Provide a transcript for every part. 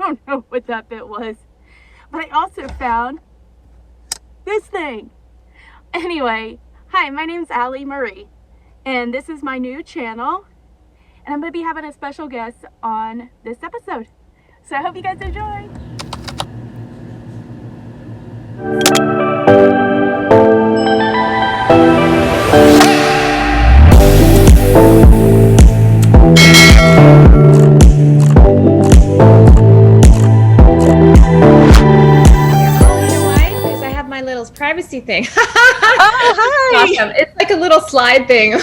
don't know what that bit was. But I also found this thing. Anyway, hi, my name's Allie Marie, and this is my new channel, and I'm going to be having a special guest on this episode. So I hope you guys enjoy. Privacy thing. Oh, hi! Awesome. It's like a little slide thing.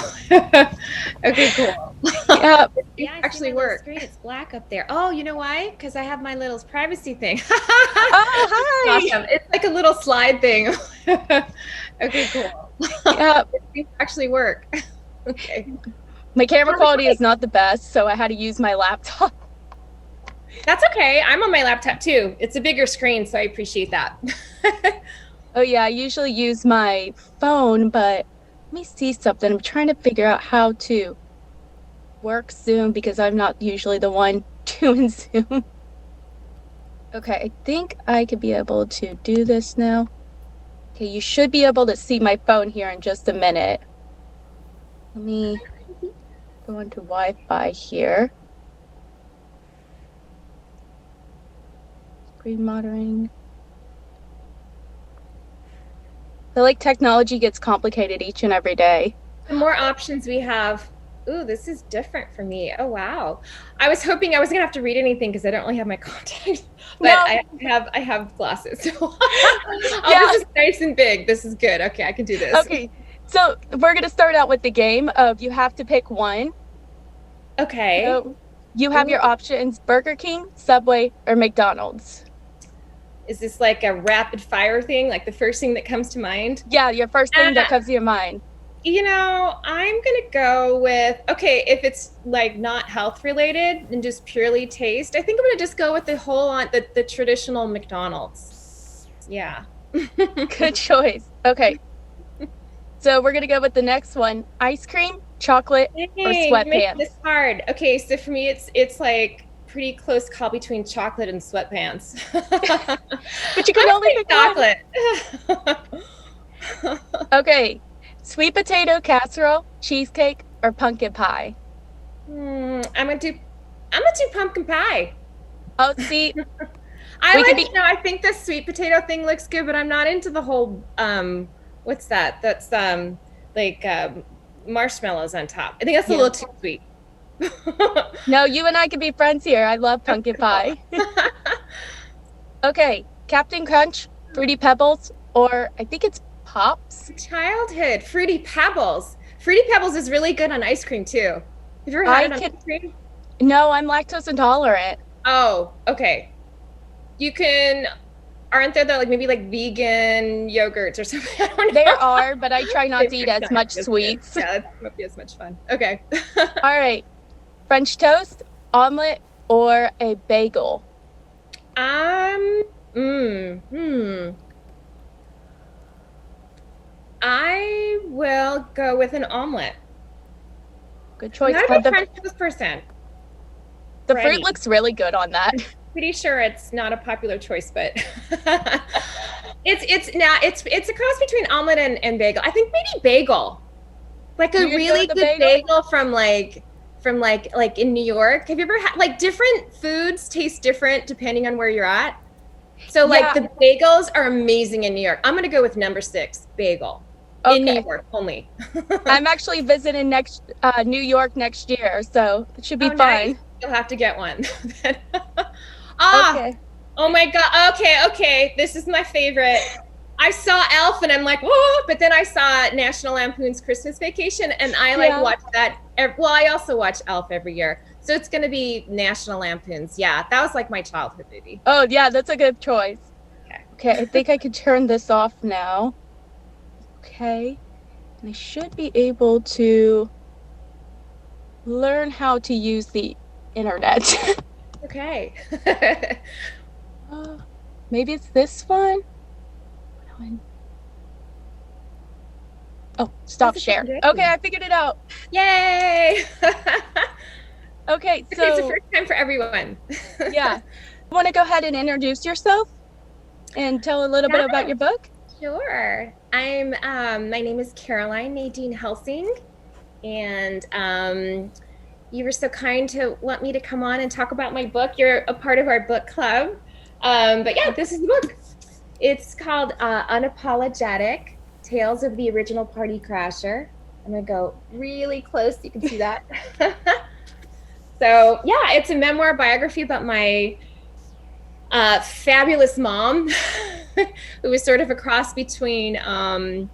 Okay, cool. Yeah, it actually works. Screen, it's black up there. Oh, you know why? Because I have my little privacy thing. Oh, hi! Awesome. It's like a little slide thing. Okay, cool. Yeah, it actually work. Okay. My camera quality is not the best, so I had to use my laptop. That's okay. I'm on my laptop too. It's a bigger screen, so I appreciate that. Oh yeah, I usually use my phone, but let me see something. I'm trying to figure out how to work Zoom because I'm not usually the one doing Zoom. Okay, I think I could be able to do this now. Okay, you should be able to see my phone here in just a minute. Let me go into Wi-Fi here. Screen monitoring. I feel like technology gets complicated each and every day. The more options we have. Ooh, this is different for me. Oh, wow. I was hoping I wasn't gonna have to read anything because I don't really have my contacts, but no. I have glasses. So this is nice and big. This is good. Okay, I can do this. Okay, so we're gonna start out with the game of you have to pick one. Okay. So you have your options: Burger King, Subway, or McDonald's. Is this like a rapid fire thing, like the first thing that comes to mind? Yeah, your first thing that comes to your mind. You know, I'm gonna go with, okay, if it's like not health related and just purely taste, I think I'm gonna just go with the traditional McDonald's. Yeah. Good choice. Okay. So we're gonna go with the next one: ice cream, chocolate, or sweatpants. This hard. Okay, so for me, it's like pretty close call between chocolate and sweatpants. But you can only pick chocolate. Okay, sweet potato casserole, cheesecake, or pumpkin pie. I'm gonna do pumpkin pie. Oh, see, I think the sweet potato thing looks good, but I'm not into the whole what's that? That's marshmallows on top. I think that's a little too sweet. No, you and I can be friends here. I love pumpkin pie. Okay, Captain Crunch, Fruity Pebbles, or I think it's Pops. Childhood, Fruity Pebbles. Fruity Pebbles is really good on ice cream too. Have you ever had it on ice cream? No, I'm lactose intolerant. Oh, okay. Aren't there like maybe like vegan yogurts or something? I don't know. There are, but I try not to eat as much sweets. Yeah, that won't be as much fun. Okay. All right. French toast, omelet, or a bagel? I will go with an omelet. Good choice. I'm not a French toast person. The fruit looks really good on that. Pretty sure it's not a popular choice, but it's a cross between omelet and bagel. I think maybe bagel, like a really good bagel from in New York. Have you ever had like different foods taste different depending on where you're at? So like the bagels are amazing in New York. I'm gonna go with number 6, bagel. Okay. In New York only. I'm actually visiting New York next year, so it should be fun. Nice. You'll have to get one. Okay. Oh my God. Okay. This is my favorite. I saw Elf and I'm like, whoa, but then I saw National Lampoon's Christmas Vacation and I watched that. Well, I also watch Elf every year. So it's going to be National Lampoon's. Yeah, that was like my childhood movie. Oh yeah, that's a good choice. Okay, I think I could turn this off now. Okay, and I should be able to learn how to use the internet. Okay. Maybe it's this one. Oh, stop share. Okay, I figured it out. Yay! Okay, so it's the first time for everyone. Yeah. Want to go ahead and introduce yourself and tell a little bit about Yeah, your book? sure. My name is Caroline Nadine Helsing, and you were so kind to want me to come on and talk about my book. You're a part of our book club. But yeah, this is the book. It's called Unapologetic: Tales of the Original Party Crasher. I'm gonna go really close so you can see that. So yeah, it's a memoir biography about my fabulous mom, who was sort of a cross between, Holly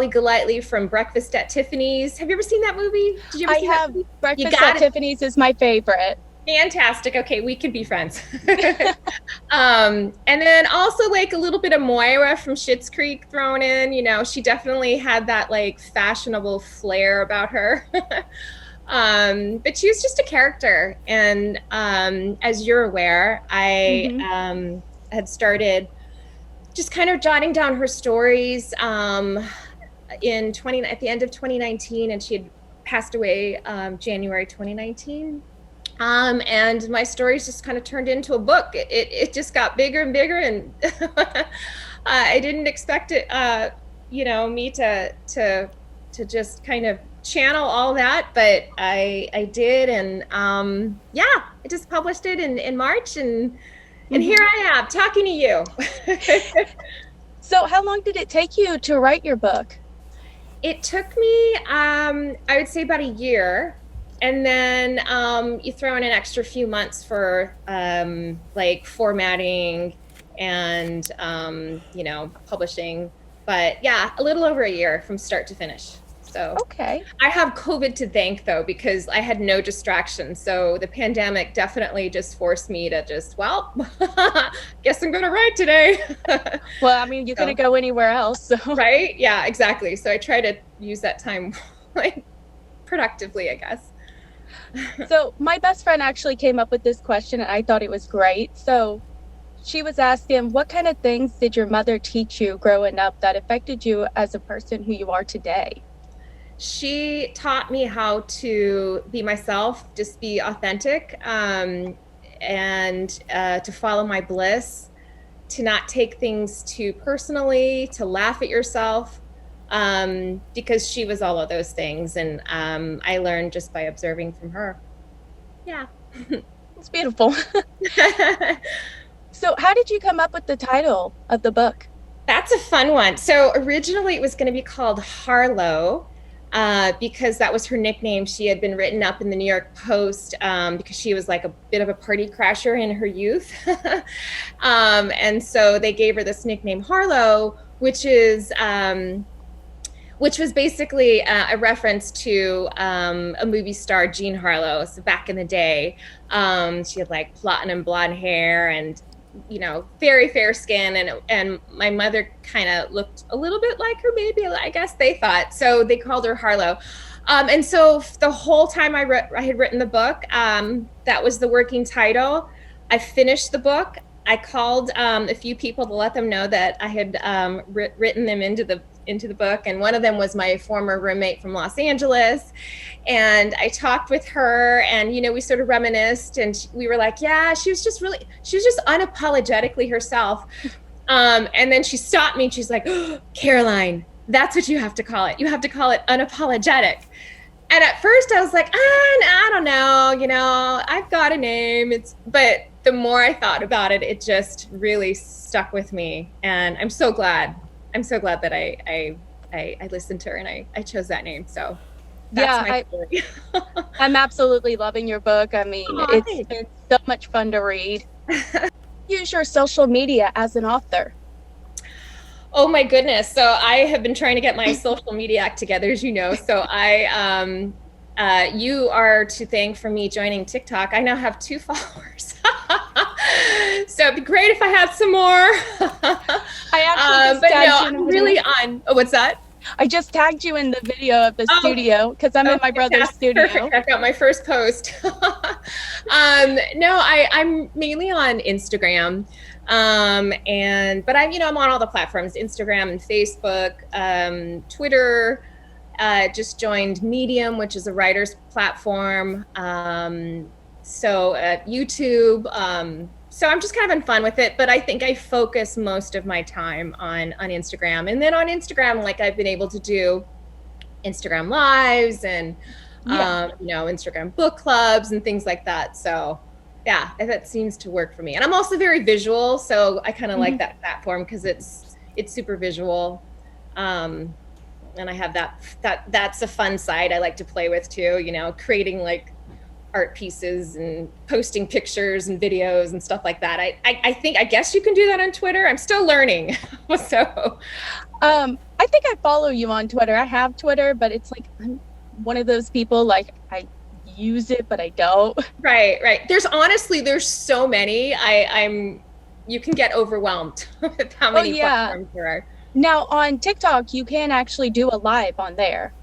Golightly from Breakfast at Tiffany's. Have you ever seen that movie? Did you ever I see that have movie? You Breakfast at got it. Tiffany's is my favorite. Fantastic. Okay, we can be friends. And then also like a little bit of Moira from Schitt's Creek thrown in. She definitely had that like fashionable flair about her. But she was just a character. And as you're aware, I Hmm. had started just kind of jotting down her stories at the end of 2019, and she had passed away January 2019. And my stories just kind of turned into a book. It just got bigger and bigger, and I didn't expect it, me to just kind of channel all that, but I did, and yeah, I just published it in March, and here Hmm. I am talking to you. So, how long did it take you to write your book? It took me, I would say about a year. And then you throw in an extra few months for like formatting and, publishing. But yeah, a little over a year from start to finish. So Okay. I have COVID to thank though, because I had no distractions. So the pandemic definitely just forced me to just, well, guess I'm going to write today. Well, I mean, you couldn't So, go anywhere else. So, right? Yeah, exactly. So I try to use that time like productively, I guess. so my best friend actually came up with this question and I thought it was great. So, she was asking, what kind of things did your mother teach you growing up that affected you as a person who you are today? She taught me how to be myself, just be authentic, and to follow my bliss, to not take things too personally, to laugh at yourself, because she was all of those things. And I learned just by observing from her. Yeah. It's beautiful. So, how did you come up with the title of the book? That's a fun one. So originally it was going to be called Harlow, because that was her nickname. She had been written up in the New York Post because she was like a bit of a party crasher in her youth. And so they gave her this nickname Harlow, which was basically a reference to a movie star, Jean Harlow. So back in the day, she had like platinum blonde hair and very fair skin, and my mother kind of looked a little bit like her, maybe, I guess they thought. So they called her Harlow. And so the whole time I had written the book, that was the working title. I finished the book. I called a few people to let them know that I had written them into the book, and one of them was my former roommate from Los Angeles. And I talked with her, and we sort of reminisced, and we were like, yeah, she was just unapologetically herself. And then she stopped me and she's like, oh, Caroline, that's what you have to call it. You have to call it Unapologetic. And at first I was like, I don't know, I've got a name. But the more I thought about it, it just really stuck with me. And I'm so glad. That I listened to her and I chose that name. So that's Yeah, my story. I'm absolutely loving your book. I mean, Aw, it's thanks. been so much fun to read. Use your social media as an author. Oh my goodness. So I have been trying to get my social media act together, as you know. So you are to thank for me joining TikTok. I now have 2 followers. So it'd be great if I had some more. I actually just But tagged no, you in a I'm video. really on. Oh, what's that? I just tagged you in the video of the Oh, studio because I'm oh, in my brother's fantastic. Perfect. studio. I've got my first post. No, I'm mainly on Instagram. But I'm on all the platforms, Instagram and Facebook, Twitter, just joined Medium, which is a writer's platform. So YouTube. So I'm just kind of having fun with it, but I think I focus most of my time on Instagram. And then on Instagram, like I've been able to do Instagram lives and Yeah. Instagram book clubs and things like that. So yeah, that seems to work for me. And I'm also very visual, so I kind of like Mhm. that platform because it's super visual. Um, and I have that's a fun side I like to play with too, creating like art pieces and posting pictures and videos and stuff like that. I guess you can do that on Twitter. I'm still learning. So I think I follow you on Twitter. I have Twitter, but it's like I'm one of those people like I use it, but I don't. right. There's so many. I'm you can get overwhelmed with how Oh many yeah. platforms there are. Now on TikTok, you can actually do a live on there.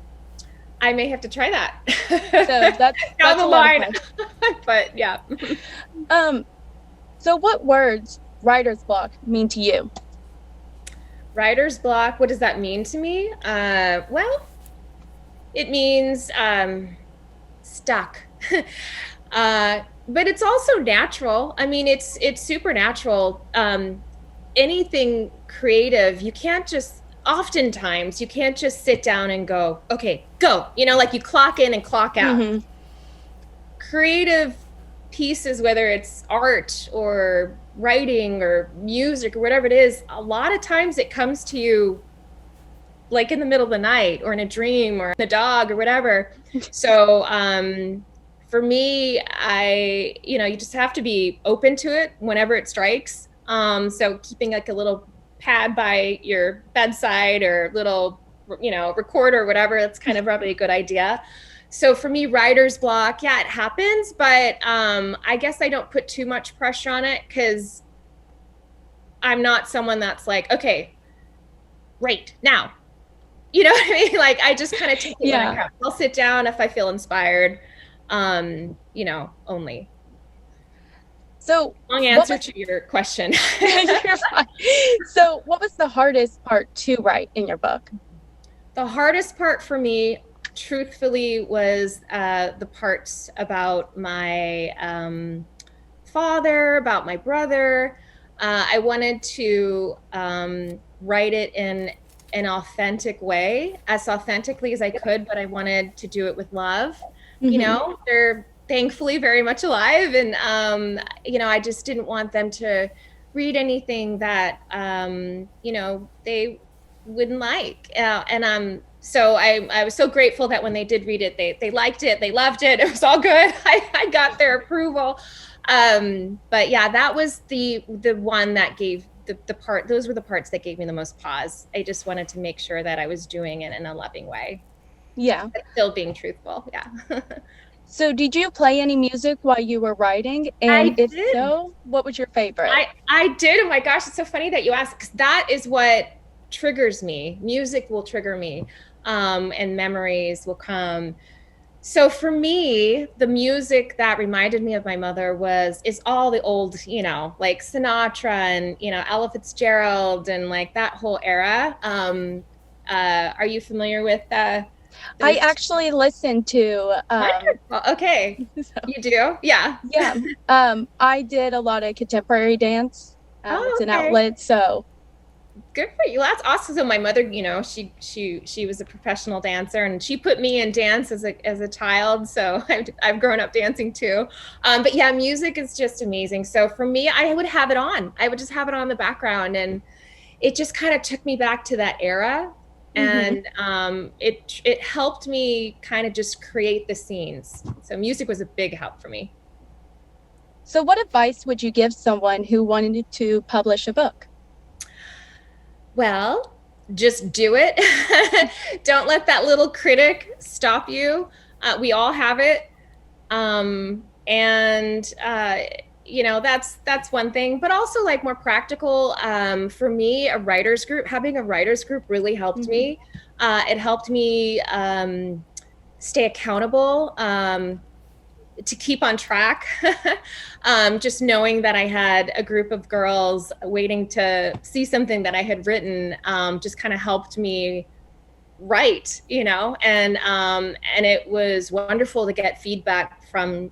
I may have to try that So down that's the a lot of line. fun. But yeah. Um, so what words writer's block mean to you? Writer's block, what does that mean to me? Well, it means stuck. But it's also natural. I mean, it's supernatural. Anything creative, you can't just oftentimes you can't just sit down and go, okay, go. Like you clock in and clock out. Hmm. Creative pieces, whether it's art or writing or music or whatever it is, a lot of times it comes to you like in the middle of the night or in a dream or the dog or whatever. So for me, you just have to be open to it whenever it strikes. So keeping like a little pad by your bedside or little, recorder or whatever, that's kind of probably a good idea. So for me, writer's block, yeah, it happens, but I guess I don't put too much pressure on it because I'm not someone that's like, okay, right now, you know what I mean? Like I just kind of take it when it Yeah. comes. I'll sit down if I feel inspired. Only. So Long what answer was to your question. you're fine. So what was the hardest part to write in your book? The hardest part for me, truthfully, was the parts about my father, about my brother. I wanted to write it in an authentic way, as authentically as I could, but I wanted to do it with love. Hmm. They're thankfully very much alive, and I just didn't want them to read anything that they wouldn't like. And so I was so grateful that when they did read it, they liked it, they loved it. It was all good. I got their approval. But yeah, that was the one that gave the part. Those were the parts that gave me the most pause. I just wanted to make sure that I was doing it in a loving way, Yeah. but still being truthful. Yeah. So did you play any music while you were writing? And I if did. so, what was your favorite? I did. Oh my gosh, it's so funny that you asked, because that is what triggers me. Music will trigger me, and memories will come. So for me, the music that reminded me of my mother is all the old, like Sinatra and Ella Fitzgerald and like that whole era. Are you familiar with I those? actually listened to Wonderful. Okay, so, you do, yeah. yeah. I did a lot of contemporary dance. It's Oh, an okay. outlet, so Good for you. That's awesome. So my mother, she was a professional dancer, and she put me in dance as a child. So I've grown up dancing too. But yeah, music is just amazing. So for me, I would have it on. I would just have it on in the background, and it just kind of took me back to that era, mhm. and it helped me kind of just create the scenes. So music was a big help for me. So what advice would you give someone who wanted to publish a book? Well, just do it. Don't let that little critic stop you. We all have it. And that's one thing, but also like more practical. For me, having a writers group really helped Hmm. me. It helped me stay accountable. To keep on track. Just knowing that I had a group of girls waiting to see something that I had written, just kind of helped me write, and it was wonderful to get feedback from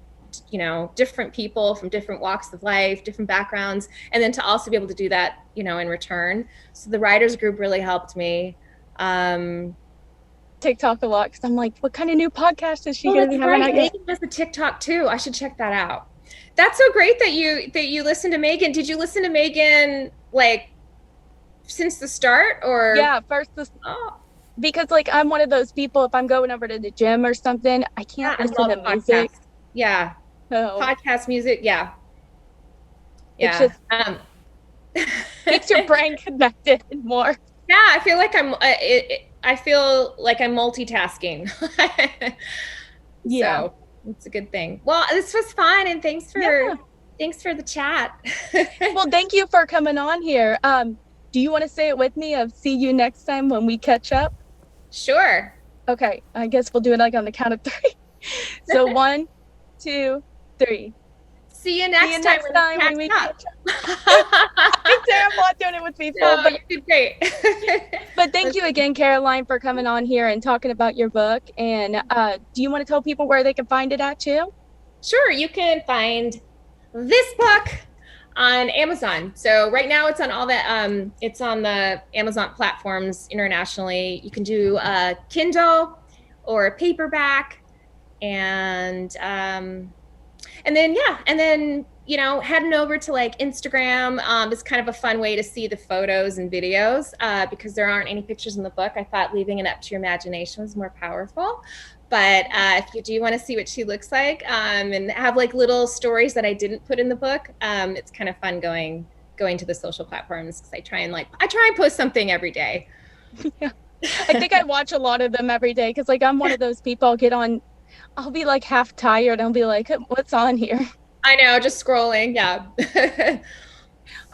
different people from different walks of life, different backgrounds, and then to also be able to do that, in return. So the writers group really helped me. TikTok a lot because I'm like, what kind of new podcast is she Oh, going to that's be having right. out yet? Megan has a TikTok too. I should check that out. That's so great that you listened to Megan. Did you listen to Megan like since the start or? Yeah, first this Oh, because like I'm one of those people, if I'm going over to the gym or something, I yeah, can't I listen love to music. podcasts. Yeah, So podcast music. Yeah, it yeah. just keeps your brain connected more. Yeah, I feel like I feel like I'm multitasking. Yeah. So it's a good thing. Well, this was fun, and Yeah. thanks for the chat. Well, thank you for coming on here. Do you want to say it with me of see you next time when we catch up? Sure. Okay, I guess we'll do it like on the count of three. So 1, 2, 3. See you See you next time next time when we catch up. up. I'm terrible at doing it with people, No, but you did great. thank you again, Caroline, for coming on here and talking about your book. And do you want to tell people where they can find it at too? Sure, you can find this book on Amazon. So right now it's on all the it's on the Amazon platforms internationally. You can do a Kindle or a paperback, and then heading over to like Instagram is kind of a fun way to see the photos and videos because there aren't any pictures in the book. I thought leaving it up to your imagination was more powerful. But if you do want to see what she looks like and have like little stories that I didn't put in the book, it's kind of fun going to the social platforms because I try and post something every day. Yeah. I think I watch a lot of them every day because like I'm one of those people I'll be like half tired. I'll be like, what's on here? I know, just scrolling. Yeah.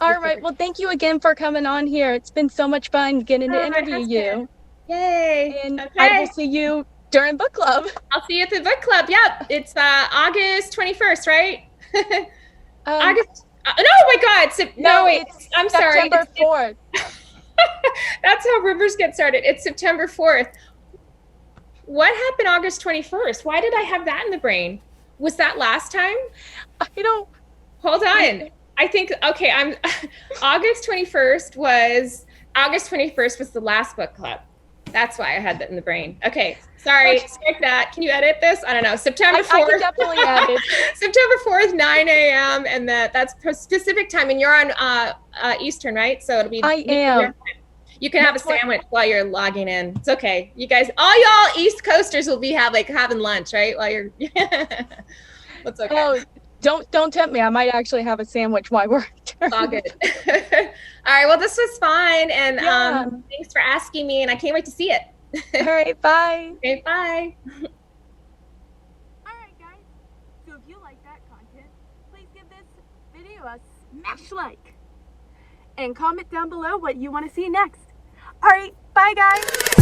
All right. Well, thank you again for coming on here. It's been so much fun getting to interview you. Yay. And I will Okay. see you during book club. I'll see you at the book club. Yep. It's August 21st, right? August. No, my God. No, wait. I'm sorry. September 4th. That's how rumors get started. It's September 4th. What happened August 21st? Why did I have that in the brain? Was that last time? I don't. Hold on. I think, okay, August 21st was the last book club. That's why I had that in the brain. Okay, sorry, strike that. Can you edit this? I don't know. September 4th. I can definitely edit. September 4th, 9 a.m. And that's specific time. And you're on Eastern, right? So it'll be. I am. You can have a sandwich while you're logging in. It's okay. You guys, all y'all East Coasters will be having lunch, right? While you're. That's okay. Oh, don't tempt me. I might actually have a sandwich while we're. All good. All right. Well, this was fun, and Yeah. thanks for asking me, and I can't wait to see it. All right. Bye. Okay. Bye. All right, guys. So if you like that content, please give this video a smash like and comment down below what you want to see next. All right. Bye, guys.